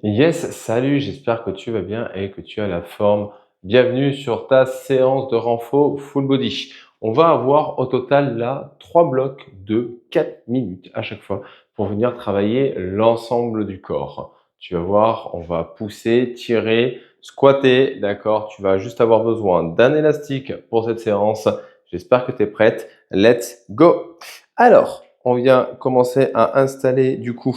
Yes, salut, j'espère que tu vas bien et que tu as la forme. Bienvenue sur ta séance de renfo full body. On va avoir au total là 3 blocs de 4 minutes à chaque fois pour venir travailler l'ensemble du corps. Tu vas voir, on va pousser, tirer, squatter, d'accord? Tu vas juste avoir besoin d'un élastique pour cette séance. J'espère que tu es prête. Let's go! Alors, on vient commencer à installer du coup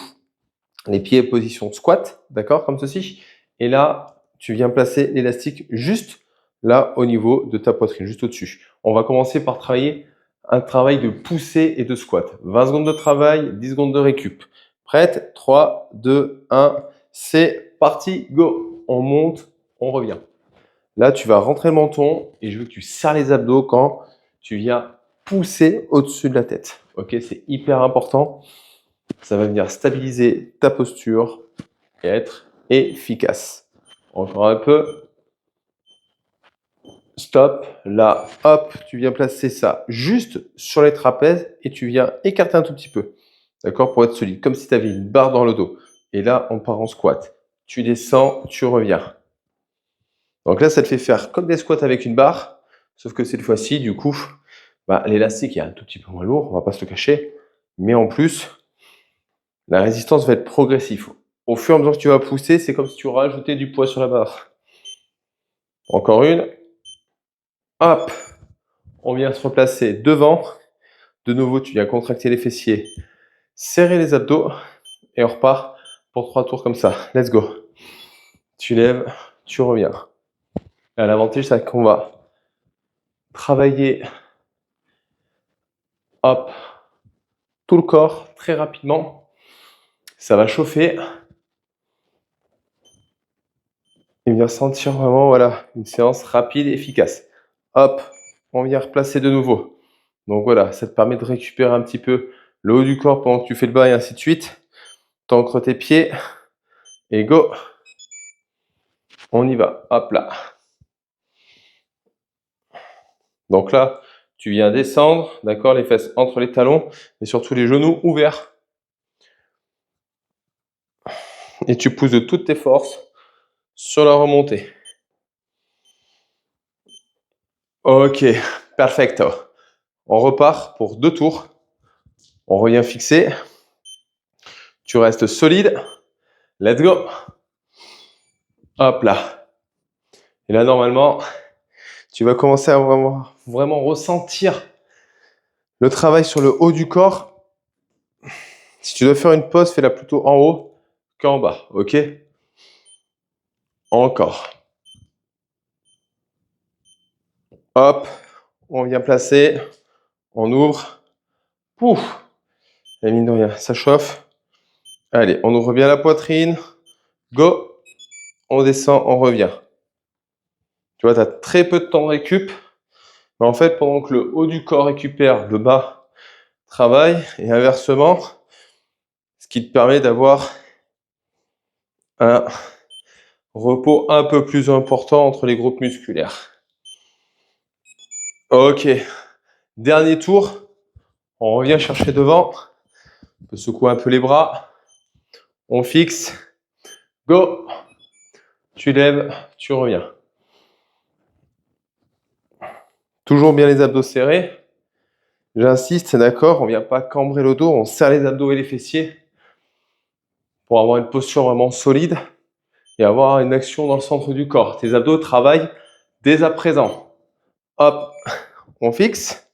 les pieds position squat, d'accord, comme ceci. Et là, tu viens placer l'élastique juste là au niveau de ta poitrine, juste au-dessus. On va commencer par travailler un travail de poussée et de squat. 20 secondes de travail, 10 secondes de récup. Prête? 3, 2, 1, c'est parti, go! On monte, on revient. Là, tu vas rentrer le menton et je veux que tu serres les abdos quand tu viens pousser au-dessus de la tête. Ok, c'est hyper important. Ça va venir stabiliser ta posture et être efficace. Encore un peu. Stop. Là, hop, tu viens placer ça juste sur les trapèzes et tu viens écarter un tout petit peu. D'accord? Pour être solide. Comme si tu avais une barre dans le dos. Et là, on part en squat. Tu descends, tu reviens. Donc là, ça te fait faire comme des squats avec une barre. Sauf que cette fois-ci, du coup, l'élastique est un tout petit peu moins lourd. On va pas se le cacher. Mais en plus, la résistance va être progressive. Au fur et à mesure que tu vas pousser, c'est comme si tu rajoutais du poids sur la barre. Encore une. Hop. On vient se replacer devant. De nouveau, tu viens contracter les fessiers, serrer les abdos et on repart pour 3 tours comme ça. Let's go. Tu lèves, tu reviens. Et l'avantage, c'est qu'on va travailler hop, tout le corps très rapidement. Ça va chauffer. Et bien sentir vraiment voilà, une séance rapide et efficace. Hop, on vient replacer de nouveau. Donc voilà, ça te permet de récupérer un petit peu le haut du corps pendant que tu fais le bas et ainsi de suite. T'ancres tes pieds et go. On y va. Hop là. Donc là, tu viens descendre, d'accord, les fesses entre les talons et surtout les genoux ouverts. Et tu pousses de toutes tes forces sur la remontée. Ok, perfecto. On repart pour 2 tours. On revient fixé. Tu restes solide. Let's go. Hop là. Et là, normalement, tu vas commencer à vraiment ressentir le travail sur le haut du corps. Si tu dois faire une pause, fais-la plutôt en haut qu'en bas. Ok? Encore. Hop. On vient placer. On ouvre. Pouf. Et mine de rien, ça chauffe. Allez, on ouvre bien la poitrine. Go. On descend, on revient. Tu vois, tu as très peu de temps de récup. Mais en fait, pendant que le haut du corps récupère, le bas travaille. Et inversement, ce qui te permet d'avoir un repos un peu plus important entre les groupes musculaires. Ok. Dernier tour. On revient chercher devant. On peut secouer un peu les bras. On fixe. Go. Tu lèves, tu reviens. Toujours bien les abdos serrés. J'insiste, c'est d'accord, on ne vient pas cambrer le dos, on serre les abdos et les fessiers pour avoir une posture vraiment solide et avoir une action dans le centre du corps. Tes abdos travaillent dès à présent. Hop, on fixe.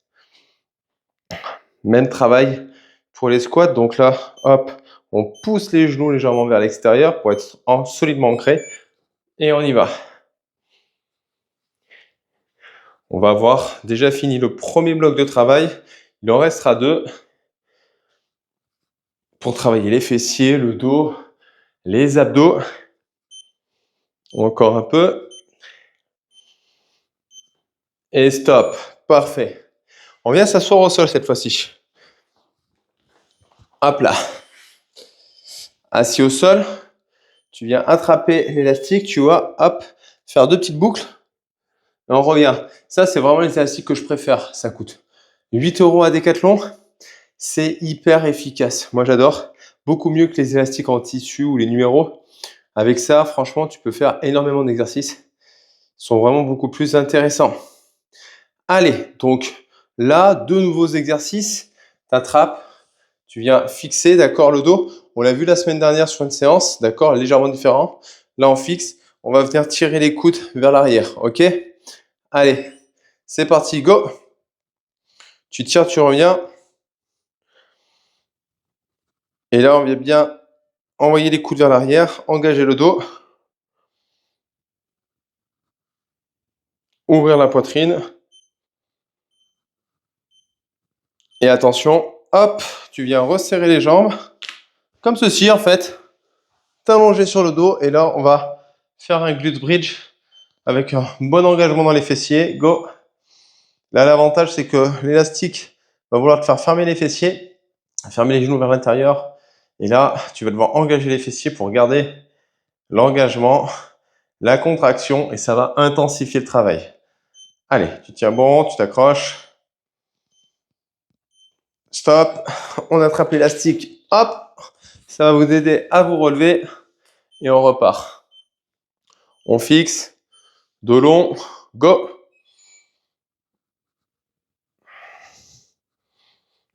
Même travail pour les squats. Donc là, hop, on pousse les genoux légèrement vers l'extérieur pour être solidement ancré. Et on y va. On va avoir déjà fini le premier bloc de travail. Il en restera 2 pour travailler les fessiers, le dos, les abdos. Encore un peu. Et stop. Parfait. On vient s'asseoir au sol cette fois-ci. Hop là. Assis au sol. Tu viens attraper l'élastique, tu vois, hop, faire 2 petites boucles. Et on revient. Ça, c'est vraiment les élastiques que je préfère. Ça coûte 8 € à Decathlon. C'est hyper efficace. Moi, j'adore. Beaucoup mieux que les élastiques en tissu ou les numéros. Avec ça, franchement, tu peux faire énormément d'exercices. Ils sont vraiment beaucoup plus intéressants. Allez, donc là, 2 nouveaux exercices. T'attrapes, tu viens fixer, d'accord, le dos. On l'a vu la semaine dernière sur une séance, d'accord, légèrement différent. Là, on fixe. On va venir tirer les coudes vers l'arrière, ok? Allez, c'est parti, go! Tu tires, tu reviens. Et là, on vient bien envoyer les coudes vers l'arrière, engager le dos, ouvrir la poitrine. Et attention, hop, tu viens resserrer les jambes, comme ceci en fait. T'allonger sur le dos et là, on va faire un glute bridge avec un bon engagement dans les fessiers. Go! Là, l'avantage, c'est que l'élastique va vouloir te faire fermer les fessiers, fermer les genoux vers l'intérieur. Et là, tu vas devoir engager les fessiers pour garder l'engagement, la contraction et ça va intensifier le travail. Allez, tu tiens bon, tu t'accroches. Stop. On attrape l'élastique. Hop. Ça va vous aider à vous relever et on repart. On fixe. Dos long. Go.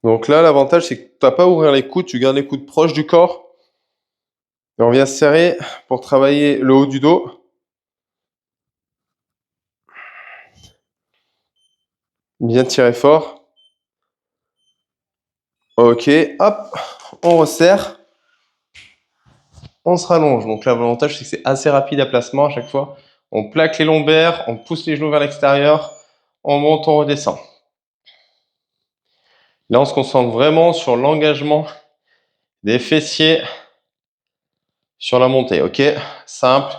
Donc là, l'avantage, c'est que tu n'as pas à ouvrir les coudes. Tu gardes les coudes proches du corps. Et on vient serrer pour travailler le haut du dos. Bien tirer fort. Ok. Hop. On resserre. On se rallonge. Donc là, l'avantage, c'est que c'est assez rapide à placement à chaque fois. On plaque les lombaires. On pousse les genoux vers l'extérieur. On monte, on redescend. Là, on se concentre vraiment sur l'engagement des fessiers sur la montée, ok? Simple.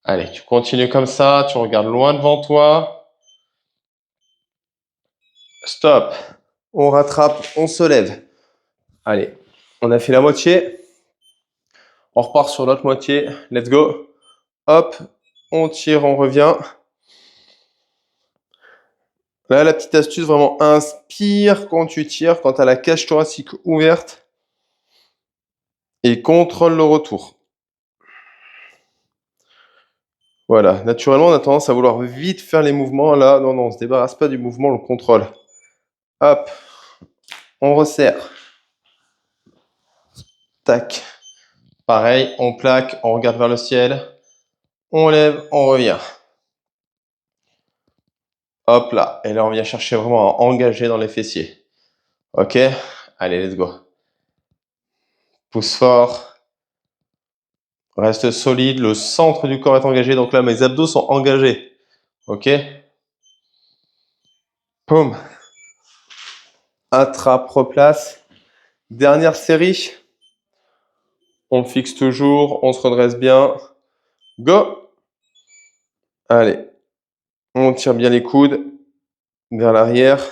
Allez, tu continues comme ça, tu regardes loin devant toi. Stop. On rattrape, on se lève. Allez, on a fait la moitié. On repart sur l'autre moitié. Let's go. Hop, on tire, on revient. Là, la petite astuce, vraiment, inspire quand tu tires, quand tu as la cage thoracique ouverte. Et contrôle le retour. Voilà, naturellement, on a tendance à vouloir vite faire les mouvements. Là, non, on ne se débarrasse pas du mouvement, on le contrôle. Hop, on resserre. Tac. Pareil, on plaque, on regarde vers le ciel. On lève, on revient. Hop là. Et là, on vient chercher vraiment à engager dans les fessiers. Ok? Allez, let's go. Pousse fort. Reste solide. Le centre du corps est engagé. Donc là, mes abdos sont engagés. Ok? Boum. Attrape, replace. Dernière série. On fixe toujours. On se redresse bien. Go! Allez. On tire bien les coudes vers l'arrière.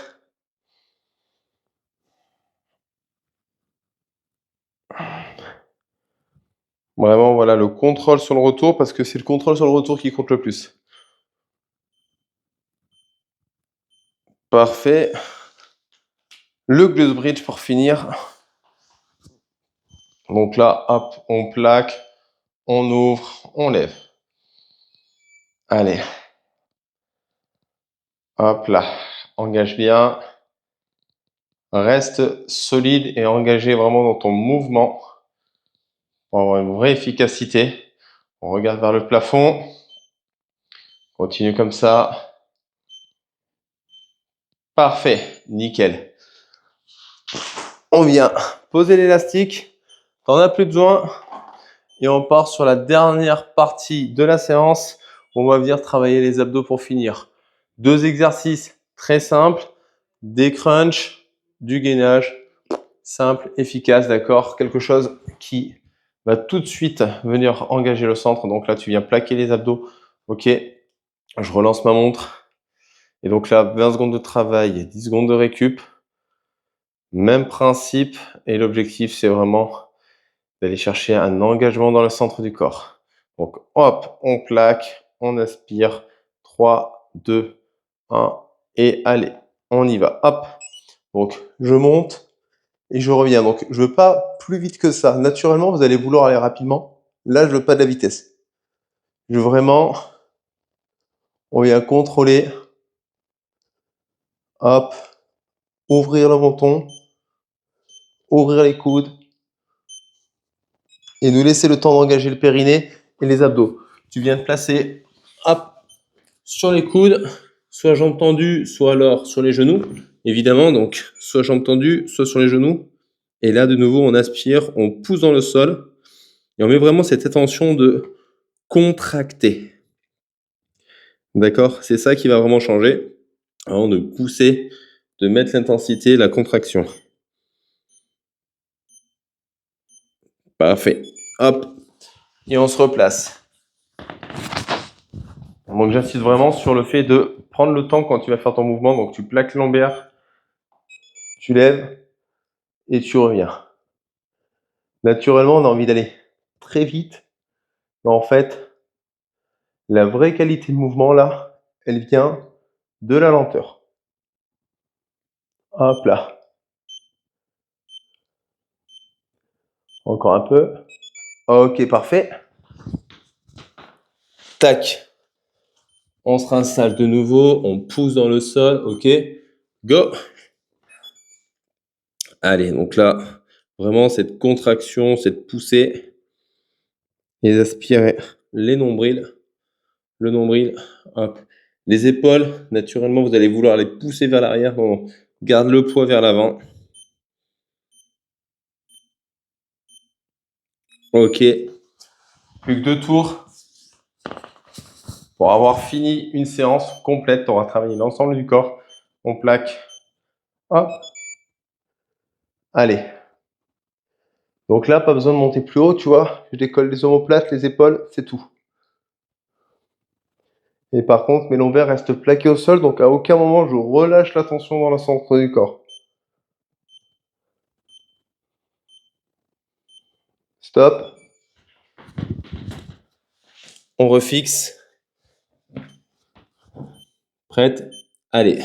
Vraiment, voilà, le contrôle sur le retour, parce que c'est le contrôle sur le retour qui compte le plus. Parfait. Le glute bridge pour finir. Donc là, hop, on plaque, on ouvre, on lève. Allez. Hop là. Engage bien. Reste solide et engagé vraiment dans ton mouvement pour avoir une vraie efficacité. On regarde vers le plafond. Continue comme ça. Parfait. Nickel. On vient poser l'élastique. T'en as plus besoin. Et on part sur la dernière partie de la séance. On va venir travailler les abdos pour finir. 2 exercices très simples. Des crunchs, du gainage. Simple, efficace, d'accord? Quelque chose qui va tout de suite venir engager le centre. Donc là, tu viens plaquer les abdos. Ok, je relance ma montre. Et donc là, 20 secondes de travail, 10 secondes de récup. Même principe. Et l'objectif, c'est vraiment d'aller chercher un engagement dans le centre du corps. Donc, hop, on plaque, on aspire. 3, 2, 1. Et allez, on y va. Hop. Donc, je monte. et je reviens. Donc, je veux pas plus vite que ça. Naturellement, vous allez vouloir aller rapidement. Là, je veux pas de la vitesse. Je veux vraiment, on vient contrôler. Hop, ouvrir le menton, ouvrir les coudes et nous laisser le temps d'engager le périnée et les abdos. Tu viens de placer, hop, sur les coudes, soit jambes tendues, soit alors sur les genoux. Évidemment, donc, soit jambes tendues, soit sur les genoux. Et là, de nouveau, on aspire, on pousse dans le sol et on met vraiment cette attention de contracter. D'accord? C'est ça qui va vraiment changer. Avant de pousser, de mettre l'intensité, la contraction. Parfait. Hop. Et on se replace. Donc j'insiste vraiment sur le fait de prendre le temps quand tu vas faire ton mouvement. Donc tu plaques les lombaires, tu lèves et tu reviens. Naturellement, on a envie d'aller très vite. Mais en fait, la vraie qualité de mouvement là, elle vient de la lenteur. Hop là. Encore un peu. Ok, parfait. Tac. On se réinstalle de nouveau, on pousse dans le sol, ok. Go. Allez, donc là, vraiment cette contraction, cette poussée. Et aspirer les nombrils, le nombril, hop. Les épaules, naturellement, vous allez vouloir les pousser vers l'arrière. On garde le poids vers l'avant. Ok. Plus que 2 tours. Pour avoir fini une séance complète, on aura travaillé l'ensemble du corps. On plaque. Hop. Allez. Donc là, pas besoin de monter plus haut, tu vois. Je décolle les omoplates, les épaules, c'est tout. Et par contre, mes lombaires restent plaqués au sol, donc à aucun moment je relâche la tension dans le centre du corps. Stop. On refixe. Prête? Allez.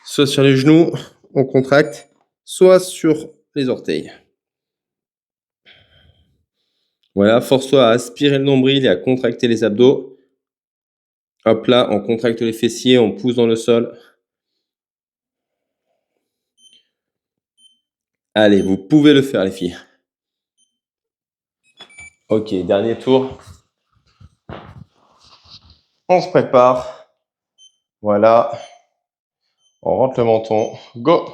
Soit sur les genoux, on contracte, soit sur les orteils. Voilà, force-toi à aspirer le nombril et à contracter les abdos. Hop là, on contracte les fessiers, on pousse dans le sol. Allez, vous pouvez le faire les filles. Ok, dernier tour. On se prépare. Voilà. On rentre le menton. Go!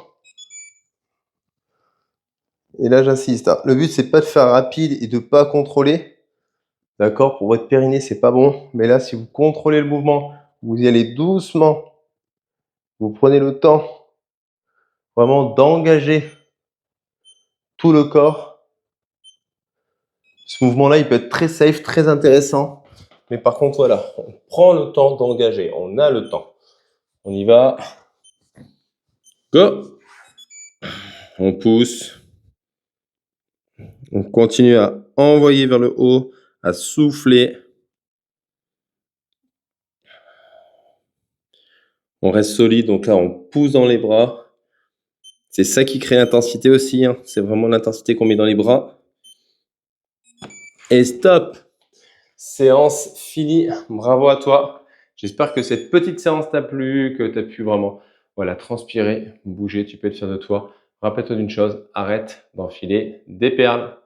Et là, j'insiste, hein. Le but, c'est pas de faire rapide et de pas contrôler. D'accord? Pour votre périnée, c'est pas bon. Mais là, si vous contrôlez le mouvement, vous y allez doucement. Vous prenez le temps vraiment d'engager tout le corps. Ce mouvement-là, il peut être très safe, très intéressant. Mais par contre, voilà, on prend le temps d'engager. On a le temps. On y va. Go! On pousse. On continue à envoyer vers le haut, à souffler. On reste solide, donc là, on pousse dans les bras. C'est ça qui crée l'intensité aussi, hein. C'est vraiment l'intensité qu'on met dans les bras. Et stop! Séance finie. Bravo à toi. J'espère que cette petite séance t'a plu, que tu as pu vraiment transpirer, bouger. Tu peux être fier de toi. Rappelle-toi d'une chose, arrête d'enfiler des perles.